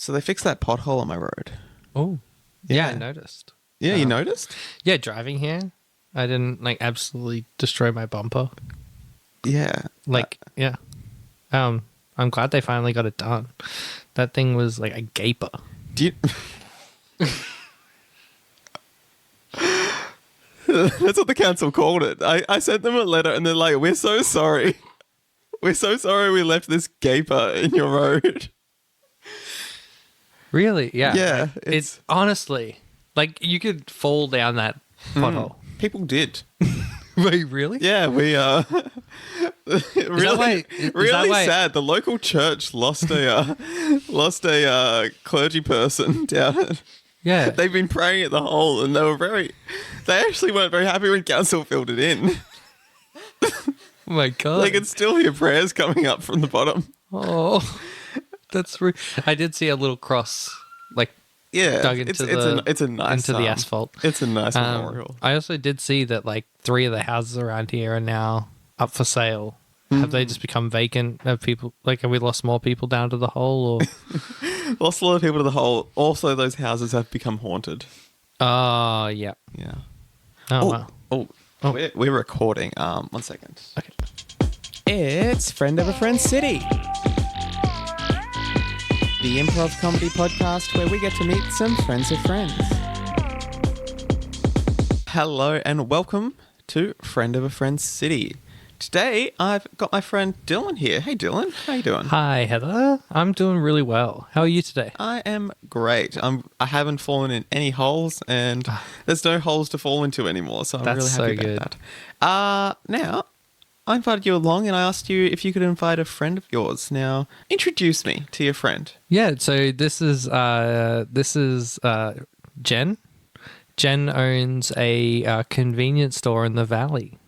So they fixed that pothole on my road. Oh, yeah, I noticed. Yeah, you noticed? Yeah, driving here, I didn't absolutely destroy my bumper. Yeah. Yeah. I'm glad they finally got it done. That thing was like a gaper. Do you... That's what the council called it. I sent them a letter and they're like, we're so sorry. We're so sorry we left this gaper in your road. Really? Yeah. Yeah. It's honestly, you could fall down that pothole. People did. Wait, really? Yeah, we really sad. The local church lost a clergy person down. Yeah. They've been praying at the hole and they actually weren't very happy when council filled it in. Oh my God. They could still hear prayers coming up from the bottom. Oh, that's I did see a little cross, dug into it's a nice into the asphalt. It's a nice memorial. I also did see that 3 of the houses around here are now up for sale. Have they just become vacant? Have people have we lost more people down to the hole? Or Lost a lot of people to the hole. Also, those houses have become haunted. Oh, yeah. Yeah. Oh, wow. Oh. We're recording. 1 second. Okay. It's Friend of a Friend City, the improv comedy podcast where we get to meet some friends of friends. Hello and welcome to Friend of a Friend City. Today I've got my friend Dylan here. Hey Dylan, how you doing? Hi Heather, I'm doing really well. How are you today? I am great. I haven't fallen in any holes and there's no holes to fall into anymore, so I'm really happy about that. Now, I invited you along and I asked you if you could invite a friend of yours. Now, introduce me to your friend. Yeah, so this is Jen. Jen owns a convenience store in the valley.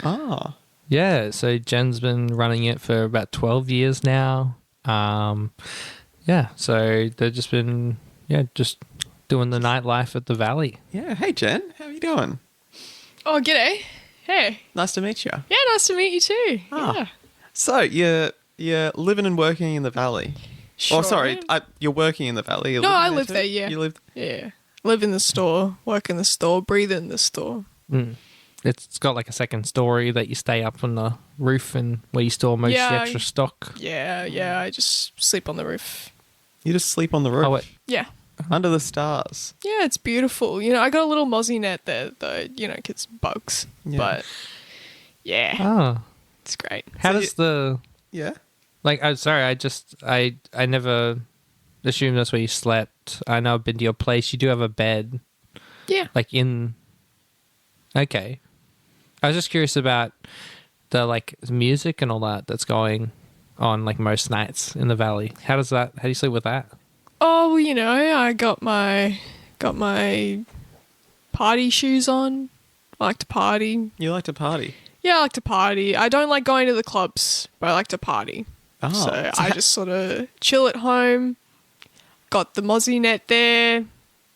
Ah. Yeah, so Jen's been running it for about 12 years now. Yeah, so they've just been just doing the nightlife at the valley. Yeah, hey Jen, how are you doing? Oh, g'day. Hey. Nice to meet you. Yeah, nice to meet you too. Yeah. So you're living and working in the valley. Sure. Oh, sorry, you're working in the valley. No, I live there, yeah. You live... Yeah. Live in the store, work in the store, breathe in the store. Mm. It's got a second story that you stay up on the roof and where you store most of the extra stock. Yeah, I just sleep on the roof. You just sleep on the roof? Oh, wait. Yeah. Under the stars. Yeah, it's beautiful. I got a little mozzie net there, though, because bugs. Yeah. But, yeah. Oh. It's great. How does the... Yeah? I'm sorry, I never assumed that's where you slept. I know I've been to your place. You do have a bed. Yeah. Okay. I was just curious about the music and all that's going on most nights in the valley. How do you sleep with that? Oh, well, I got my party shoes on. I like to party. You like to party? Yeah, I like to party. I don't like going to the clubs, but I like to party. Oh. So I just sort of chill at home. Got the mozzie net there.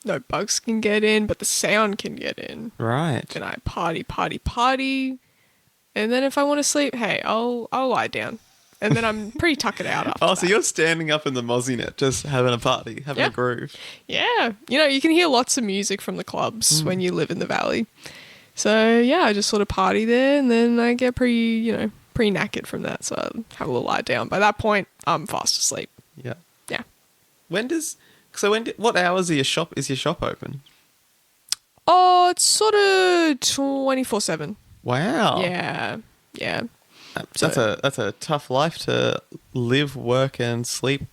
No bugs can get in, but the sound can get in. Right. And I party. And then if I want to sleep, hey, I'll lie down. And then I'm pretty tuckered out after so you're standing up in the mozzie net, just having a party, having a groove. Yeah. You can hear lots of music from the clubs when you live in the valley. So, yeah, I just sort of party there and then I get pretty knackered from that. So I have a little lie down. By that point, I'm fast asleep. Yeah. Yeah. What hours is your shop open? Oh, it's sort of 24/7. Wow. Yeah. That's a tough life to live, work, and sleep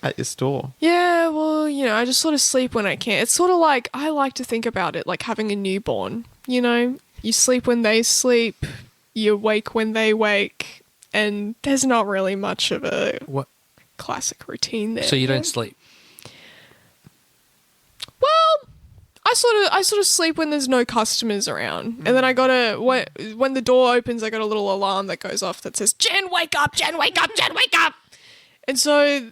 at your store. Yeah, well, I just sort of sleep when I can. It's sort of I like to think about it like having a newborn. You sleep when they sleep, you wake when they wake, and there's not really much of a classic routine there. So you don't sleep? Well, I sort of sleep when there's no customers around. And then I gotta, when the door opens, I got a little alarm that goes off that says, Jen, wake up, Jen, wake up, Jen, wake up. And so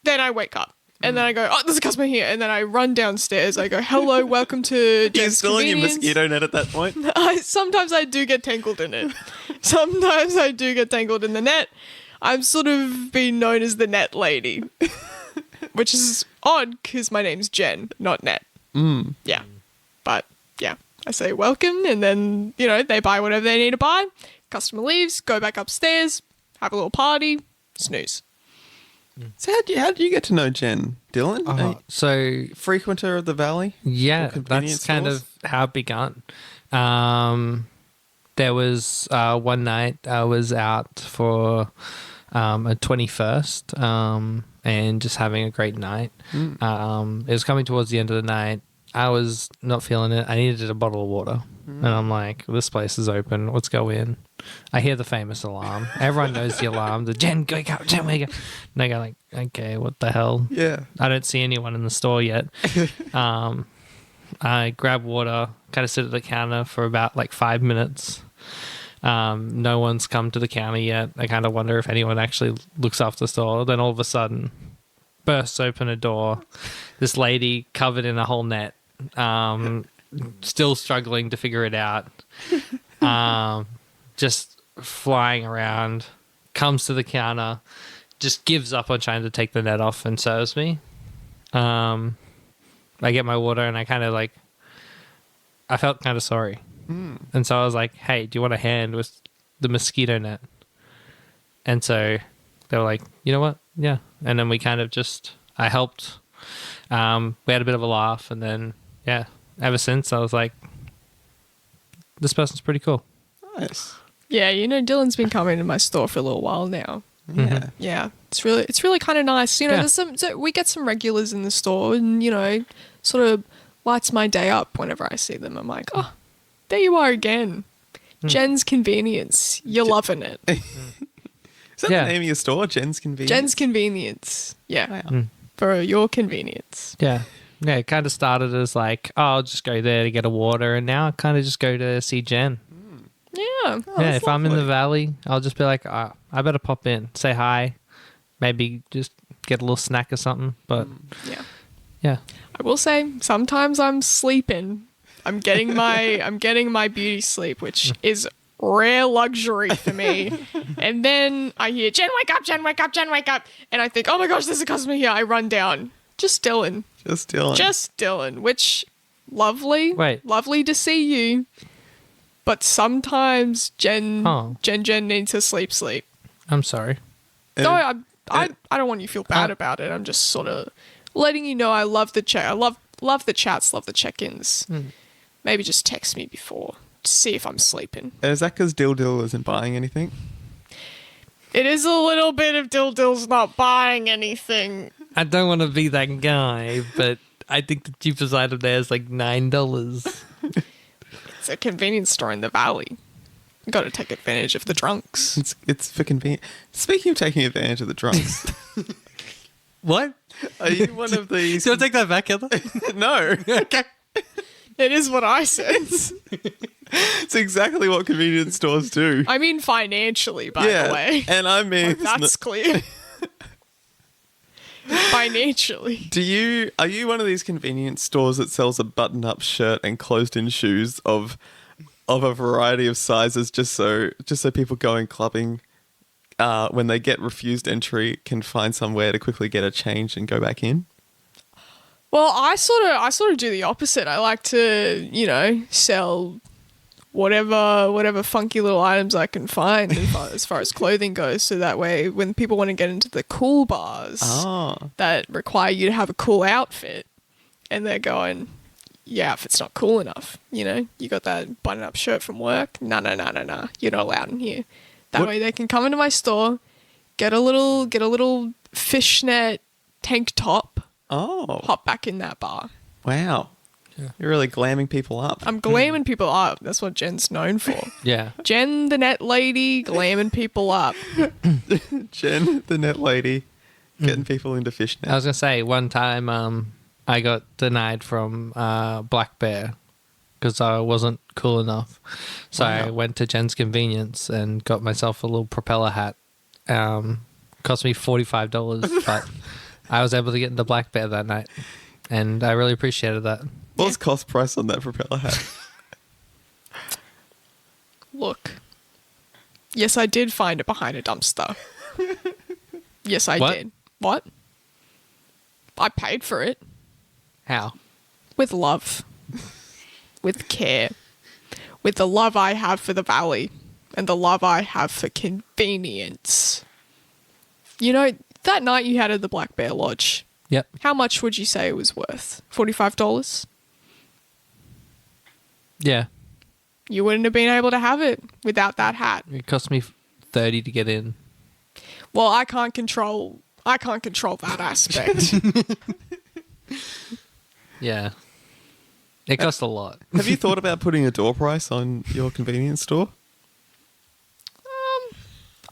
then I wake up. And then I go, oh, there's a customer here. And then I run downstairs. I go, hello, welcome to Jen's You're still in your mosquito net at that point? Sometimes I do get tangled in it. Sometimes I do get tangled in the net. I'm sort of being known as the net lady. Which is odd because my name's Jen, not Net. Yeah. But yeah, I say welcome, and then, they buy whatever they need to buy. Customer leaves, go back upstairs, have a little party, snooze. So how did you get to know Jen, Dylan? So Frequenter of the Valley? Yeah, that's kind of how it began. There was one night I was out for a 21st and just having a great night. It was coming towards the end of the night. I was not feeling it. I needed a bottle of water. And I'm like, this place is open. Let's go in. I hear the famous alarm. Everyone knows the alarm. The Jen, wake up, Jen, wake up. And I go like, okay, what the hell? Yeah. I don't see anyone in the store yet. I grab water, kind of sit at the counter for about like 5 minutes. No one's come to the counter yet. I kind of wonder if anyone actually looks after the store. Then all of a sudden, bursts open a door. This lady covered in a whole net, still struggling to figure it out. Just flying around, comes to the counter, just gives up on trying to take the net off and serves me. I get my water and I felt kind of sorry. And so I was like, hey, do you want a hand with the mosquito net? And so they were like, you know what? Yeah. And then we kind of I helped. We had a bit of a laugh, and then, yeah, ever since I was like, this person's pretty cool. Nice. Yeah, Dylan's been coming to my store for a little while now. Yeah. Yeah, it's really kind of nice. Yeah. We get some regulars in the store, and sort of lights my day up whenever I see them. I'm like, oh, there you are again, Jen's Convenience. You're loving it. Is that the name of your store, Jen's Convenience? Jen's Convenience. Yeah, Wow. For your convenience. Yeah. Yeah, it kind of started as like, oh, I'll just go there to get a water, and now I kind of just go to see Jen. Yeah. Yeah, if I'm in the valley, I'll just be like, I better pop in, say hi, maybe just get a little snack or something. But yeah. I will say sometimes I'm sleeping. I'm getting my beauty sleep, which is rare luxury for me. And then I hear Jen, wake up, Jen, wake up, Jen, wake up, and I think, oh my gosh, there's a customer here. I run down. Just Dylan, which lovely to see you. But sometimes Jen needs to sleep. I'm sorry. No, I don't want you to feel bad about it. I'm just sort of letting you know I love the chat. I love the chats, love the check-ins. Maybe just text me before to see if I'm sleeping. And is that because Dill isn't buying anything? It is a little bit of Dill's not buying anything. I don't want to be that guy, but I think the cheapest item there is like $9. It's a convenience store in the valley. Got to take advantage of the drunks. It's for convenience. Speaking of taking advantage of the drunks, What? are you one of these? Do I take that back, Heather? No. Okay. It is what I said. It's exactly what convenience stores do. I mean financially, by the way. And I mean, That's clear. Financially. Are you one of these convenience stores that sells a button-up shirt and closed-in shoes of a variety of sizes just so people going clubbing when they get refused entry can find somewhere to quickly get a change and go back in? Well, I sort of do the opposite. I like to, sell whatever funky little items I can find as far as clothing goes, so that way when people want to get into the cool bars that require you to have a cool outfit, and they're going, your outfit's not cool enough, you got that button-up shirt from work, no, you're not allowed in here. That way they can come into my store, get a little fishnet tank top, hop back in that bar. Wow. Yeah. You're really glamming people up. I'm glamming people up. That's what Jen's known for. Yeah. Jen, the net lady, glamming people up. Jen, the net lady, getting people into fishnet. I was going to say, one time I got denied from Black Bear because I wasn't cool enough. So I went to Jen's Convenience and got myself a little propeller hat. Cost me $45, but I was able to get into Black Bear that night. And I really appreciated that. What's cost price on that propeller hat? Look. Yes, I did find it behind a dumpster. Yes, I did. What? I paid for it. How? With love. With care. With the love I have for the valley. And the love I have for convenience. You know, that night you had at the Black Bear Lodge. Yep. How much would you say it was worth? $45? Yeah. You wouldn't have been able to have it without that hat. It cost me $30 to get in. Well, I can't control that aspect. Yeah. It cost a lot. Have you thought about putting a door price on your convenience store?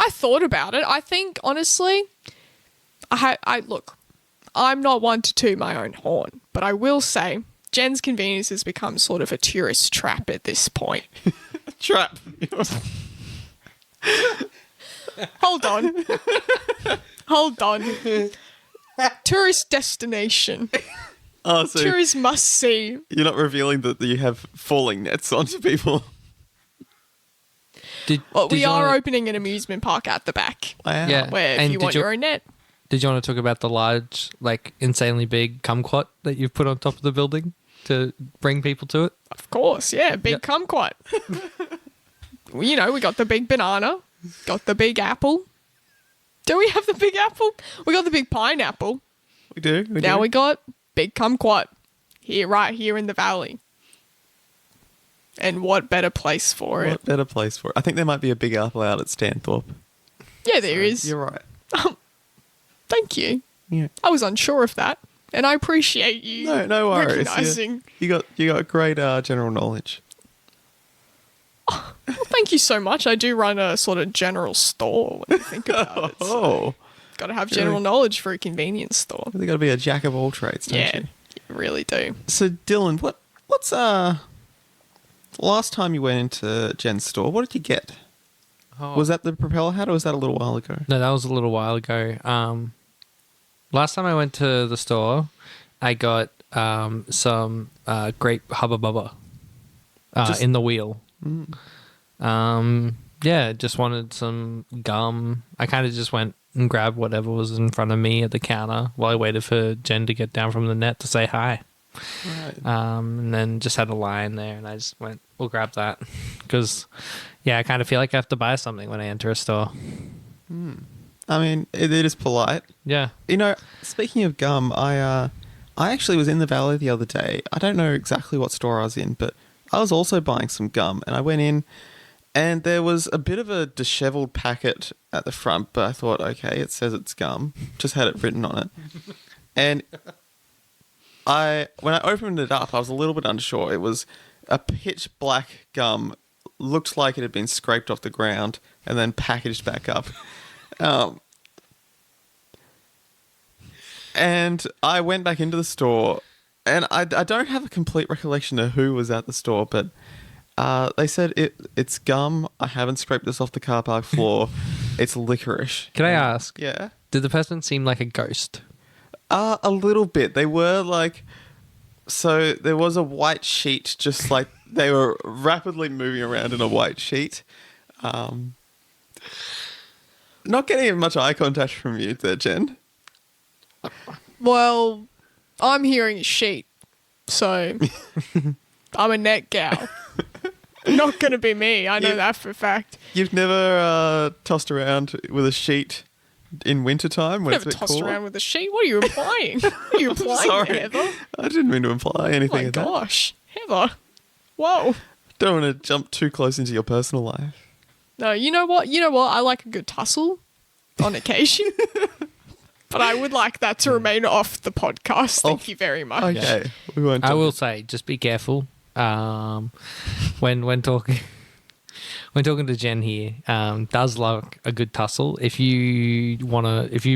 I thought about it. I think, honestly, look, I'm not one to toot my own horn, but I will say Jen's Convenience has become sort of a tourist trap at this point. Trap. Hold on. Hold on. Tourist destination. Oh, so Tourists must see. you're not revealing that you have falling nets onto people. Well, we you are wanna- opening an amusement park at the back. Wow. Yeah. Where if And you did want your own net. Did you want to talk about the large, like, insanely big kumquat that you've put on top of the building to bring people to it? Of course, yeah. Big Yep. kumquat. You know, we got the big banana. Got the big apple. Do we have the big apple? We got the big pineapple. We do. Now we got big kumquat. Right here in the valley. And what better place for it? What better place for it? I think there might be a big apple out at Stanthorpe. Yeah, there is. You're right. Thank you. Yeah. I was unsure of that. And I appreciate you No worries. recognizing. You got great general knowledge. Well, thank you so much. I do run a sort of general store when you think about it. Oh, Got to have general knowledge for a convenience store. you got to be a jack of all trades, don't Yeah, you? you really do. So Dylan, what's last time you went into Jen's store? What did you get? Oh. Was that the propeller hat, or was that a little while ago? No, that was a little while ago. Last time I went to the store, I got some grape Hubba Bubba in the wheel. Yeah, just wanted some gum. I kind of just went and grabbed whatever was in front of me at the counter while I waited for Jen to get down from the net to say hi. Right. And then just had a line there, and I just went, we'll grab that. Because, yeah, I kind of feel like I have to buy something when I enter a store. I mean, it is polite. Yeah. You know, speaking of gum, I actually was in the valley the other day. I don't know exactly what store I was in, but I was also buying some gum, and I went in, and there was a bit of a disheveled packet at the front, but I thought, okay, it says it's gum. Just had it written on it. And when I opened it up, I was a little bit unsure. It was a pitch black gum, looked like it had been scraped off the ground and then packaged back up. And I went back into the store, and I don't have a complete recollection of who was at the store, but they said it's gum. I haven't scraped this off the car park floor. It's licorice. Can I ask? Yeah. Did the person seem like a ghost? A little bit. They were like, so there was a white sheet, just like they were rapidly moving around in a white sheet. Not getting much eye contact from you there, Jen. Well, I'm hearing a sheet, so I'm a net gal. Not going to be me. I know that for a fact. You've never tossed around with a sheet in wintertime when Never it's a bit tossed cooler? around with a sheet. What are you implying? What are you implying, Sorry. there, Heather? I didn't mean to imply Oh anything my of that. gosh, Heather. Whoa. Don't want to jump too close into your personal life. No, you know what? I like a good tussle on occasion. But I would like that to remain off the podcast. Thank you very much. Okay. We won't I jump will say, just be careful when talking. When talking to Jen here, does love a good tussle. If you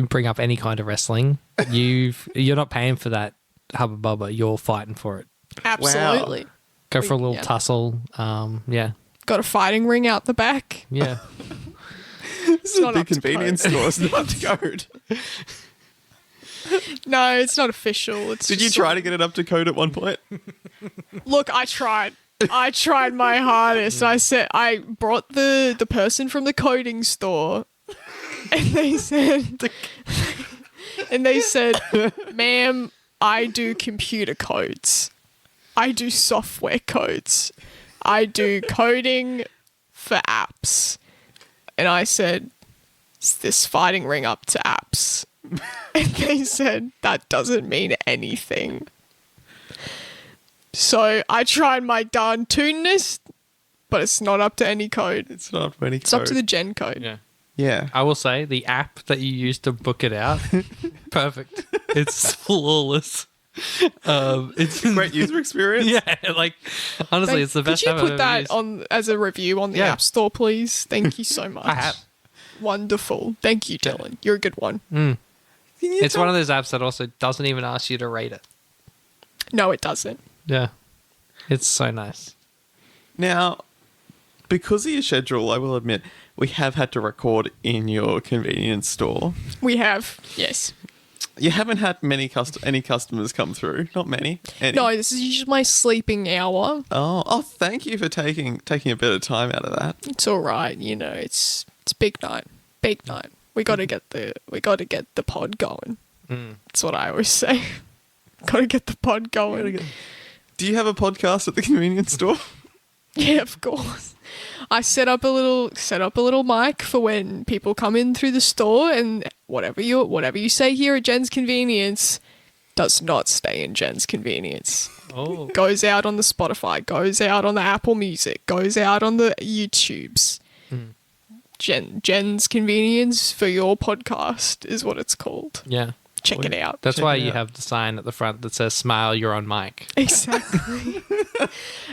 bring up any kind of wrestling, you're not paying for that Hubba Bubba. You're fighting for it. Absolutely. Go for a little Yeah. tussle. Yeah, Got a fighting ring out the back. yeah. This is a not big up to convenience code. store. It's not up to code. No, it's not official. It's Did you just try to get it up to code at one point? Look, I tried. I tried my hardest. I brought the person from the coding store, and they said And they said, ma'am, I do computer codes. I do software codes. I do coding for apps. And I said, is this fighting ring up to apps? And they said, that doesn't mean anything. So I tried my darn tuneness, but it's not up to any code. It's not up to any It's up to the gen code. Yeah. Yeah. I will say the app that you use to book it out, perfect. It's flawless. It's Great user experience. Yeah, like honestly, it's the best. Could you app I've put ever that used. on as a review on the Yeah. App Store, please? Thank you so much. I have. Wonderful. Thank you, Dylan. You're a good one. It's one of those apps that also doesn't even ask you to rate it. No, it doesn't. Yeah, it's so nice. Now, because of your schedule, I will admit, we have had to record in your convenience store. We have, yes. You haven't had any customers come through. Not many. Any. No, this is usually my sleeping hour. Oh, thank you for taking a bit of time out of that. It's all right, you know. It's big night. Big night. We got to get the pod going. That's what I always say. Got to get the pod going. Do you have a podcast at the convenience store? Yeah, of course. I set up a little mic for when people come in through the store, and whatever you say here at Jen's Convenience does not stay in Jen's Convenience. Oh, Goes out on the Spotify, goes out on the Apple Music, goes out on the YouTubes. Jen's Convenience for your podcast is what it's called. yeah. Check it out. That's Check why it you out. have the sign at the front that says "Smile, you're on mic." Exactly.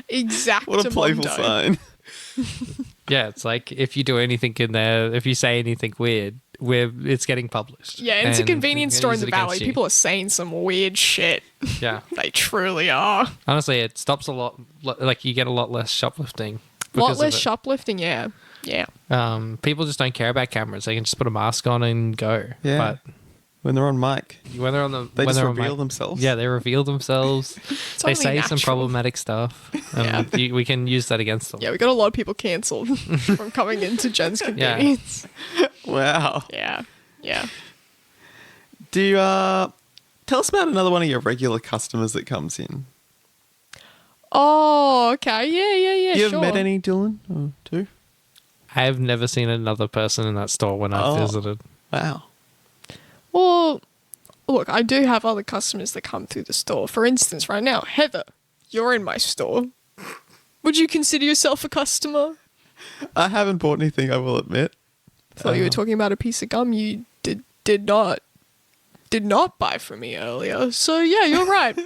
Exactly. What a playful sign. Yeah, it's like if you do anything in there, if you say anything weird, it's getting published. Yeah, and it's a And convenience you can store in use the it against valley. you. People are saying some weird shit. Yeah, They truly are. honestly, it stops a lot. Like you get a lot less shoplifting. A lot because of less it. shoplifting, yeah. Yeah. People just don't care about cameras. They can just put a mask on and go. Yeah. But When they're on mic, when they're on the, they when just they're on reveal mic- themselves. Yeah, they reveal themselves. They only say some natural. problematic stuff. And we can use that against them. Yeah, we got a lot of people cancelled from coming into Jen's Convenience. Wow. Yeah. Yeah. Do you tell us about another one of your regular customers that comes in? Oh, okay. Yeah, you sure. ever met any, Dylan? Or two? I have never seen another person in that store when I've visited. Wow. Well, look, I do have other customers that come through the store. For instance, right now, Heather, you're in my store. Would you consider yourself a customer? I haven't bought anything, I will admit. Thought you were talking about a piece of gum you did not buy from me earlier. So yeah, you're right.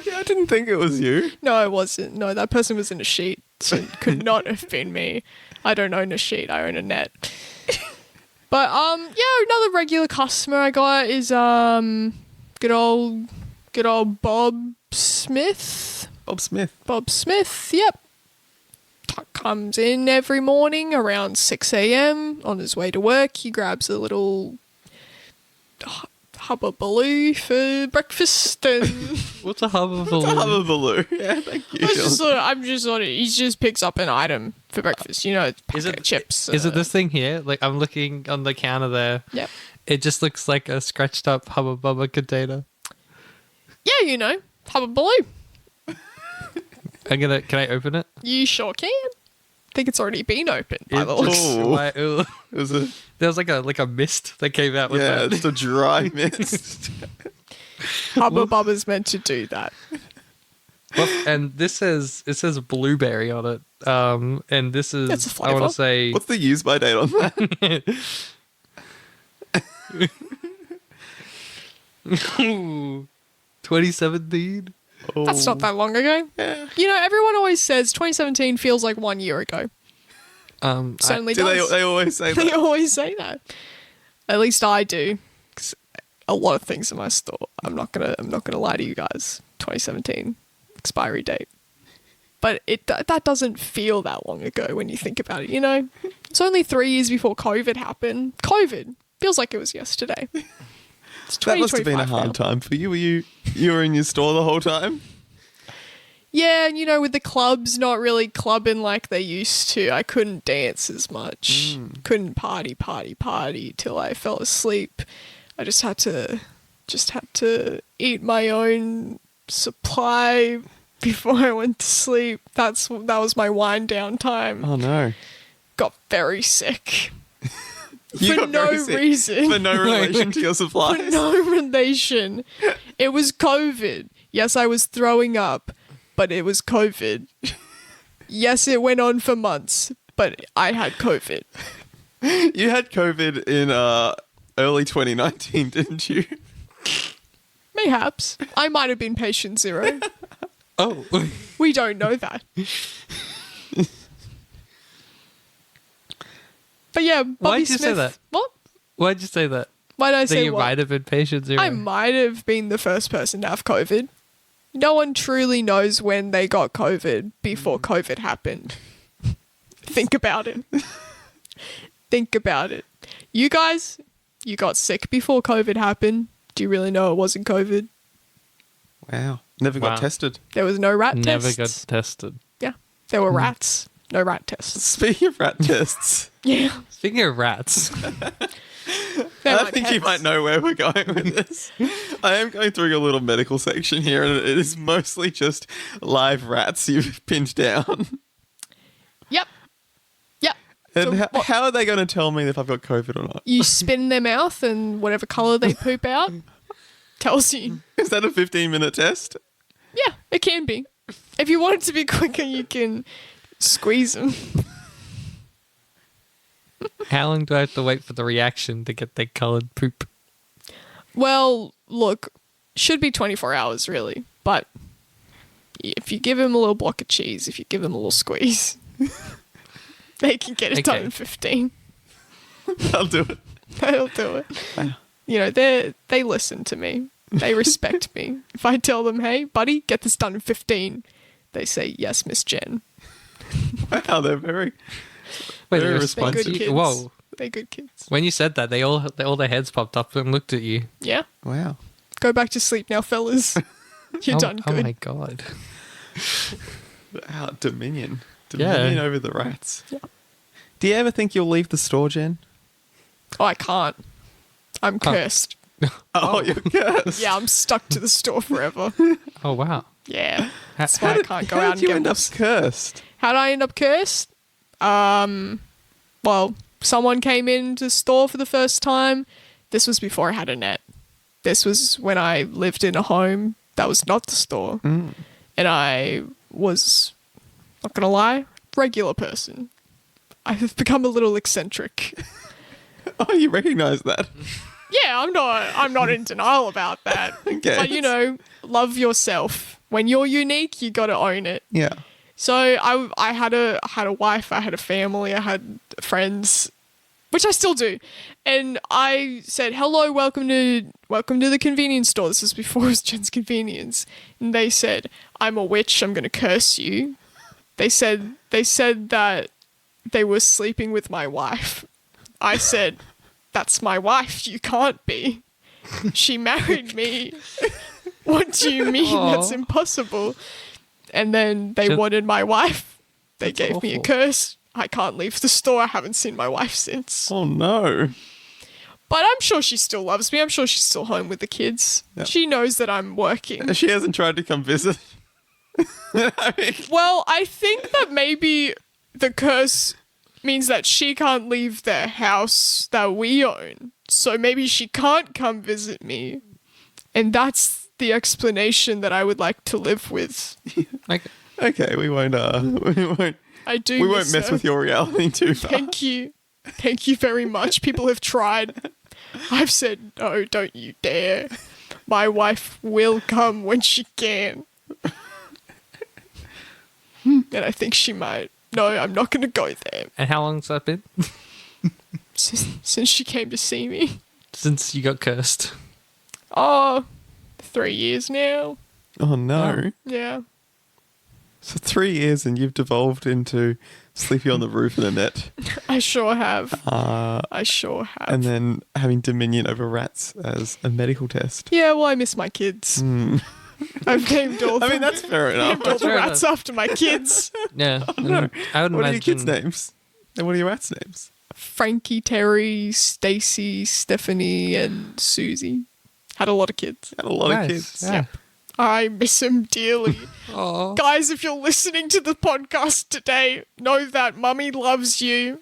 Yeah, I didn't think it was you. No, it wasn't. No, that person was in a sheet. So it could not have been me. I don't own a sheet. I own a net. But yeah, another regular customer I got is good old Bob Smith. Bob Smith. Bob Smith, yep. Comes in every morning around 6 a.m. on his way to work. He grabs a little hubba-baloo for breakfast and What's a hubba Hubba-baloo. Yeah, thank you. he just picks up an item for breakfast, a packet of chips. Is it this thing here? Like I'm looking on the counter there. Yep. It just looks like a scratched up Hubba Bubba container. Yeah, hubba-baloo. Can I open it? You sure can. I think it's already been opened by It the looks. just- Ooh. why- ooh. It was a There was like a mist that came out with yeah, that. just a dry mist. Hubba Bubba's meant to do that. Well, and it says blueberry on it. And this is That's a I want flavour. to say What's the use by date on that? 2017. That's not that long ago. Yeah. Everyone always says 2017 feels like 1 year ago. Certainly Do does. they always say They that? always say that. At least I do. 'Cause a lot of things in my store. I'm not gonna lie to you guys. 2017 expiry date. But that doesn't feel that long ago when you think about it. It's only 3 years before COVID happened. COVID feels like it was yesterday. It's That must have been a 2025 now. hard time for you. You were in your store the whole time? Yeah, and with the clubs not really clubbing like they used to, I couldn't dance as much. Couldn't party till I fell asleep. I just had to eat my own supply before I went to sleep. That was my wind down time. Oh no. Got very sick. You For got no very sick. reason. For no relation to your supplies. For no relation. It was COVID. Yes, I was throwing up, but it was COVID. Yes, it went on for months, but I had COVID. You had COVID in early 2019, didn't you? Mayhaps. I might have been patient zero. Oh. We don't know that. But yeah, Bobby Why'd you Smith. say that? What? Why'd you say that? Why did I That say you what? might have been patient zero. I might have been the first person to have COVID. No one truly knows when they got COVID before COVID happened. Think about it. Think about it. You guys, you got sick before COVID happened. Do you really know it wasn't COVID? Wow. Never got Wow. tested. There was no rat Never tests. got tested. Yeah, there were rats. No rat tests. Speaking of rat tests, Yeah. Speaking of rats, They're I my think you pets. might know where we're going with this. I am going through a little medical section here, and it is mostly just live rats you've pinned down. Yep. Yep. And So what- how are they going to tell me if I've got COVID or not? You spin their mouth and whatever colour they poop out tells you. Is that a 15-minute test? Yeah, it can be. If you want it to be quicker, you can squeeze them. how long do I have to wait for the reaction to get their coloured poop? Well, look, should be 24 hours really, but if you give them a little block of cheese, if you give them a little squeeze, they can get it done Okay. in 15. I'll do it. They'll do it. You know, they listen to me. They respect me. If I tell them, hey, buddy, get this done in 15, they say, yes, Miss Jen. Wow, they're very... Wait, Very they're responsive. They're good kids. Whoa. They're good kids. When you said that, all their heads popped up and looked at you. Yeah. Wow. Go back to sleep now, fellas. You're done Oh good. my god. Wow, Dominion. Yeah. Dominion over the rats. Yeah. Do you ever think you'll leave the store, Jen? Oh, I can't. I'm cursed. Oh, you're cursed. Yeah, I'm stuck to the store forever. Oh wow. Yeah. That's How why I can't go How out did and you get end up wolves. cursed? How did I end up cursed? Well, someone came into the store for the first time. This was before I had a net. This was when I lived in a home that was not the store. And I was, not gonna lie, regular person. I've become a little eccentric. Oh, you recognise that? Yeah, I'm not in denial about that. Okay. But you know, love yourself. When you're unique, you got to own it. Yeah. So I had a wife, I had a family, I had friends, which I still do. And I said, "Hello, welcome to the convenience store." This was before it was Jen's Convenience. And they said, "I'm a witch, I'm going to curse you." They said that they were sleeping with my wife. I said, "That's my wife, you can't be. She married me. What do you mean? Aw. That's impossible." And then they wanted my wife. They That's gave me a awful. curse. I can't leave the store. I haven't seen my wife since. Oh, no. But I'm sure she still loves me. I'm sure she's still home with the kids. Yeah. She knows that I'm working. She hasn't tried to come visit. I mean, Well, I think that maybe the curse means that she can't leave the house that we own. So maybe she can't come visit me. And that's the explanation that I would like to live with. Like, okay, we won't I do we won't miss mess her. with your reality too far. Thank you. Thank you very much. People have tried. I've said, no, don't you dare. My wife will come when she can. And I think she might. No, I'm not going to go there. and how long's that been Since she came to see me. since you got cursed? Oh, 3 years now. Oh no. Yeah. So 3 years and you've devolved into sleeping on the roof in a net. I sure have. I sure have. And then having dominion over rats as a medical test. Yeah, well, I miss my kids. I've named all the, I mean, that's fair enough. named all the fair rats after my kids. Yeah. No. I would What are your imagine kids' names? And what are your rats' names? Frankie, Terry, Stacy, Stephanie, and Susie. Had a lot of kids. Had a lot of kids. Yeah. Yep. I miss him dearly. Aw. Guys, if you're listening to the podcast today, know that Mummy loves you.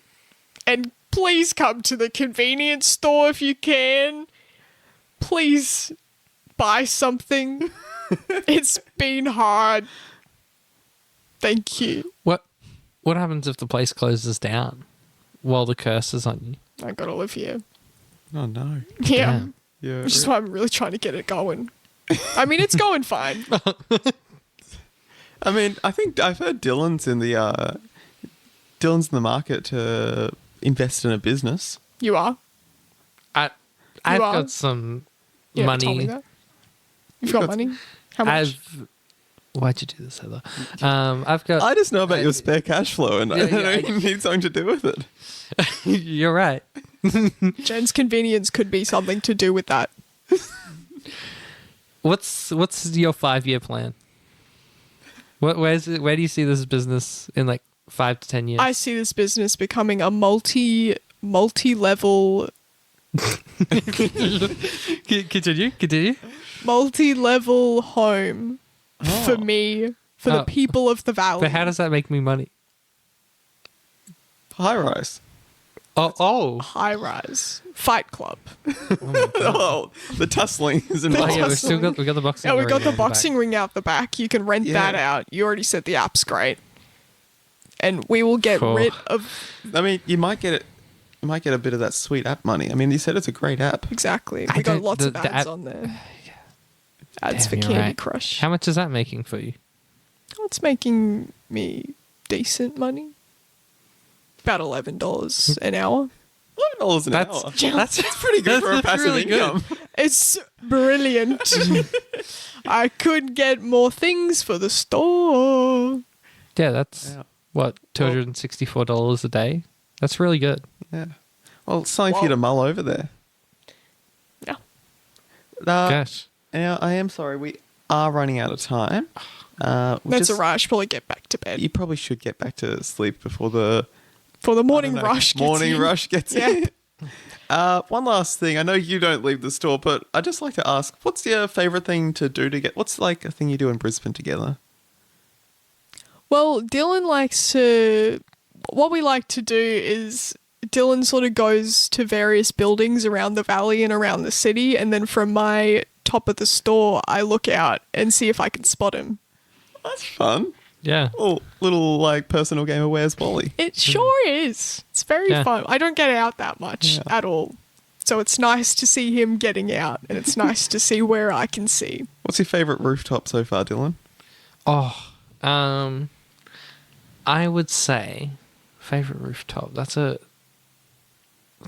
And please come to the convenience store if you can. Please buy something. It's been hard. Thank you. What happens if the place closes down while the curse is on you? I gotta live here. Oh no. Yeah. Damn. Yeah. Which is why I'm really trying to get it going. I mean, it's going fine. I mean, I think I've heard Dylan's in the market to invest in a business. You are? I've are? got some You never told me money. that. You've got money? How much? Why'd you do this, Heather? I've got. I just know about your spare cash flow, and Yeah, I know yeah. you need something to do with it. You're right. Jen's convenience could be something to do with that. What's your 5-year plan? Where do you see this business in like 5 to 10 years? I see this business becoming a multi-level Continue. multi-level home for me, for the Oh. people of the valley. But how does that make me money? High rise. Oh. High rise fight club? Oh, the tussling is Oh involved. yeah, we got the boxing. Yeah, we ring got in the back. boxing ring out the back. You can rent Yeah. that out. You already said the app's great, and we will get Cool. rid of I mean, you might get it. You might get a bit of that sweet app money. I mean, you said it's a great app. exactly. I We got don't- lots of the ads app- on there. Ads Damn, for you're Candy right. Crush. How much is that making for you? It's making me decent money. About $11 an hour. $11 an That's- hour. That's pretty good for a that's passive really good. income. It's brilliant. I could get more things for the store. Yeah, that's Yeah. what $264 a day. That's really good. Yeah. Well, it's something for you to mull over there. Yeah. Gosh. Now, I am sorry, we are running out of time. That's all right. I should probably get back to bed You probably should get back to sleep before the for the morning I don't know, rush. Gets Morning in. rush gets Yeah. in. One last thing. I know you don't leave the store, but I'd just like to ask, what's your favourite thing to do to get... What's like a thing you do in Brisbane together? Well, Dylan likes to. What we like to do is Dylan sort of goes to various buildings around the valley and around the city, and then from my top of the store, I look out and see if I can spot him. That's fun. Yeah. Little like personal game of Where's Wally. It sure is. It's very Yeah. fun. I don't get out that much Yeah. at all. So it's nice to see him getting out, and it's nice to see where I can see. What's your favourite rooftop so far, Dylan? I would say favorite rooftop. That's a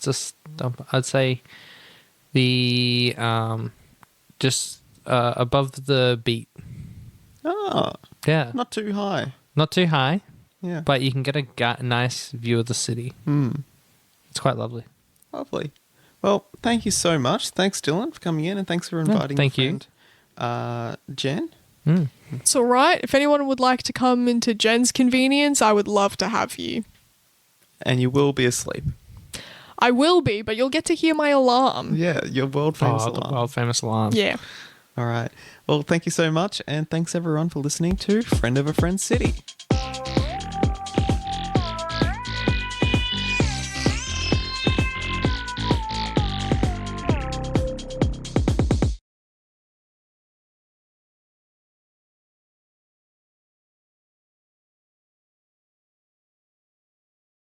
stump. I'd say the just above the beat. Ah, Yeah, not too high. not too high, Yeah. but you can get a nice view of the city. It's quite lovely. Lovely. Well, thank you so much. Thanks, Dylan, for coming in, and thanks for inviting thank your you. friend, Jen. It's all right. If anyone would like to come into Jen's convenience, I would love to have you. And you will be asleep. I will be, but you'll get to hear my alarm. Yeah, your world famous The alarm. world famous alarm. Yeah. All right. Well, thank you so much, and thanks everyone for listening to Friend of a Friend City.